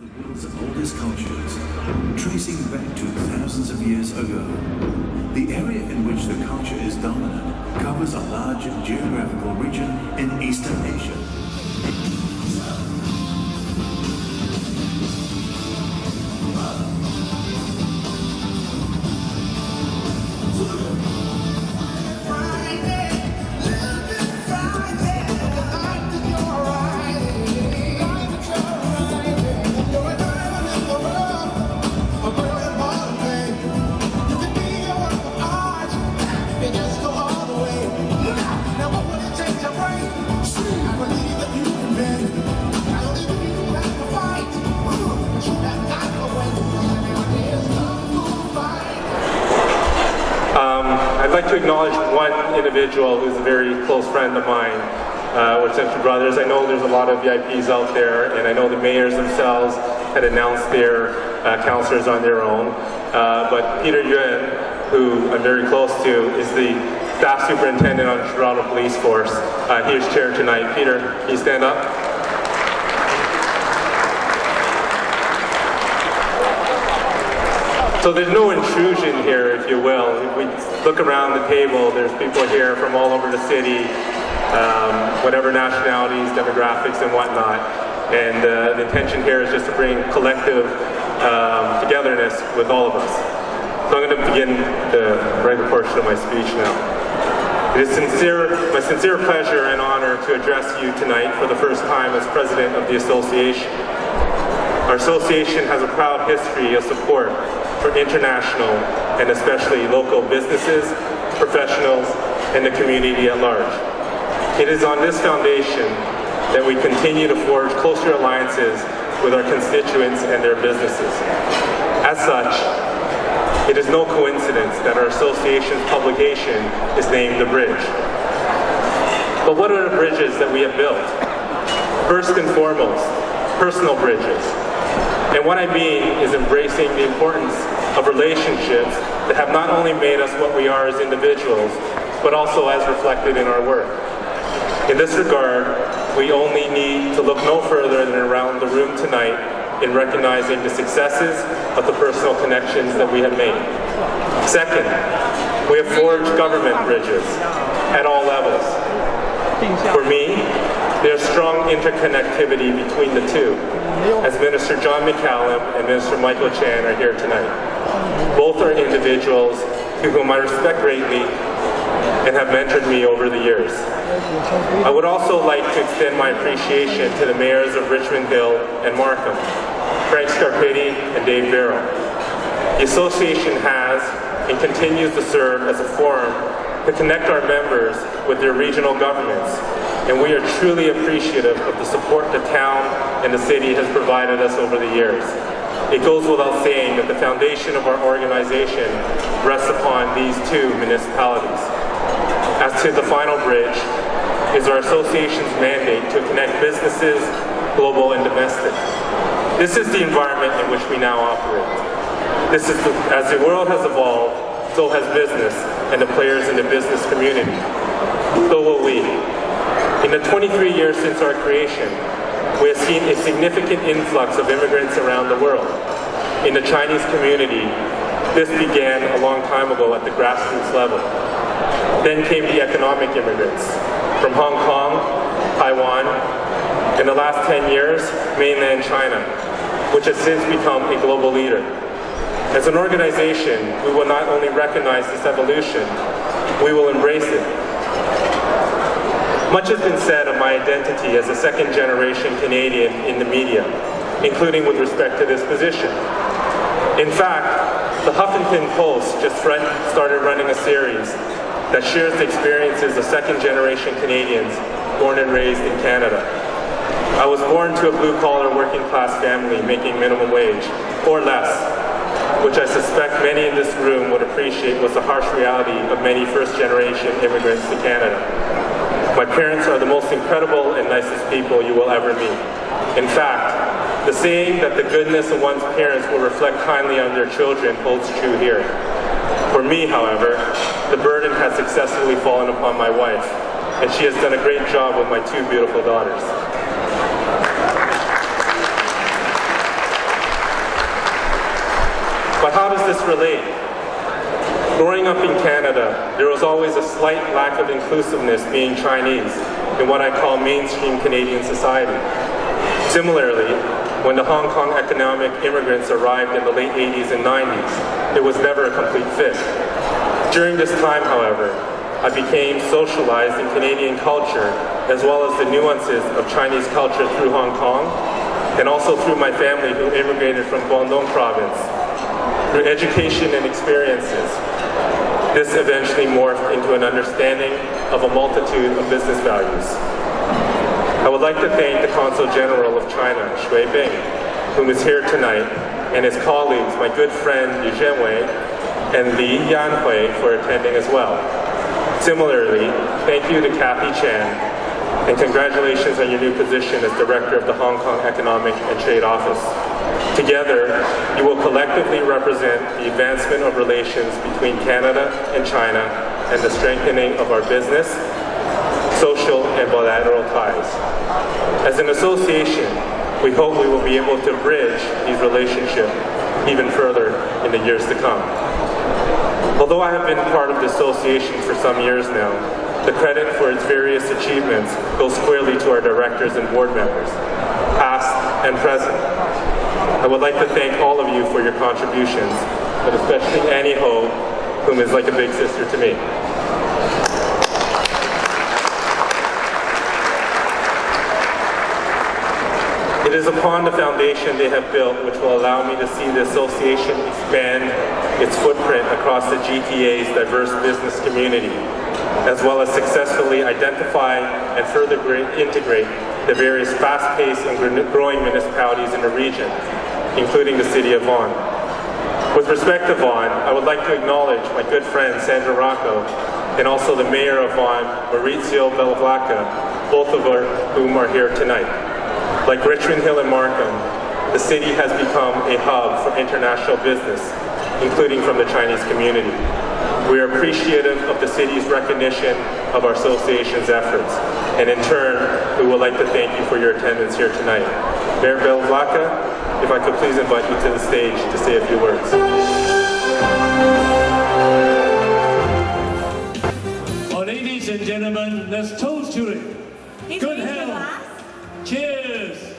The world's oldest cultures, tracing back to thousands of years ago. The area in which the culture is dominant covers a large geographical region in Eastern Asia. I'd like to acknowledge one individual who's a very close friend of mine. We're Century Brothers. I know there's a lot of VIPs out there, and I know the mayors themselves had announced their councillors on their own. But Peter Yuan, who I'm very close to, is the staff superintendent on the Toronto Police Force. He is chair tonight. Peter, can you stand up? So there's no intrusion here, if you will. If we look around the table, there's people here from all over the city, whatever nationalities, demographics, and whatnot. And the intention here is just to bring collective togetherness with all of us. So I'm going to begin the regular portion of my speech now. It is my sincere pleasure and honor to address you tonight for the first time as president of the association. Our association has a proud history of support for international and especially local businesses, professionals, and the community at large. It is on this foundation that we continue to forge closer alliances with our constituents and their businesses. As such, it is no coincidence that our association's publication is named The Bridge. But what are the bridges that we have built? First and foremost, personal bridges. And what I mean is embracing the importance of relationships that have not only made us what we are as individuals, but also as reflected in our work. In this regard, we only need to look no further than around the room tonight in recognizing the successes of the personal connections that we have made. Second, we have forged government bridges at all levels. For me, there's strong interconnectivity between the two, as Minister John McCallum and Minister Michael Chan are here tonight. Both are individuals to whom I respect greatly and have mentored me over the years. I would also like to extend my appreciation to the mayors of Richmond Hill and Markham, Frank Scarpetti and Dave Barrow. The association has and continues to serve as a forum to connect our members with their regional governments, and we are truly appreciative of the support the town and the city has provided us over the years. It goes without saying that the foundation of our organization rests upon these two municipalities. As to the final bridge, is our association's mandate to connect businesses, global and domestic. This is the environment in which we now operate. As the world has evolved, so has business and the players in the business community. So will we. In the 23 years since our creation, we have seen a significant influx of immigrants around the world. In the Chinese community, this began a long time ago at the grassroots level. Then came the economic immigrants from Hong Kong, Taiwan, in the last 10 years, mainland China, which has since become a global leader. As an organization, we will not only recognize this evolution, we will embrace it. Much has been said of my identity as a second-generation Canadian in the media, including with respect to this position. In fact, the Huffington Post just started running a series that shares the experiences of second-generation Canadians born and raised in Canada. I was born to a blue-collar working-class family making minimum wage, or less. which I suspect many in this room would appreciate was the harsh reality of many first-generation immigrants to Canada. My parents are the most incredible and nicest people you will ever meet. In fact, the saying that the goodness of one's parents will reflect kindly on their children holds true here. For me, however, the burden has successfully fallen upon my wife, and she has done a great job with my two beautiful daughters. But how does this relate? Growing up in Canada, there was always a slight lack of inclusiveness being Chinese in what I call mainstream Canadian society. Similarly, when the Hong Kong economic immigrants arrived in the late 80s and 90s, it was never a complete fit. During this time, however, I became socialized in Canadian culture as well as the nuances of Chinese culture through Hong Kong and also through my family who immigrated from Guangdong province. Through education and experiences, this eventually morphed into an understanding of a multitude of business values. I would like to thank the Consul General of China, Shui Bing, whom is here tonight, and his colleagues, my good friend Yu Zhenwei and Li Yanhui, for attending as well. Similarly, thank you to Kathy Chan, and congratulations on your new position as Director of the Hong Kong Economic and Trade Office. Together, you will collectively represent the advancement of relations between Canada and China and the strengthening of our business, social and bilateral ties. As an association, we hope we will be able to bridge these relationships even further in the years to come. Although I have been part of the association for some years now, the credit for its various achievements goes squarely to our directors and board members, past and present. I would like to thank all of you for your contributions, but especially Annie Ho, whom is like a big sister to me. It is upon the foundation they have built which will allow me to see the association expand its footprint across the GTA's diverse business community, as well as successfully identify and further integrate the various fast-paced and growing municipalities in the region, including the city of Vaughan. With respect to Vaughan, I would like to acknowledge my good friend Sandra Rocco and also the Mayor of Vaughan, Maurizio Bellavlaca, both of whom are here tonight. Like Richmond Hill and Markham, the city has become a hub for international business, including from the Chinese community. We are appreciative of the city's recognition of our association's efforts, and in turn, we would like to thank you for your attendance here tonight. Mayor Bellavlaca, if I could please invite you to the stage to say a few words. Oh, ladies and gentlemen, let's toast to it. Good health. Cheers.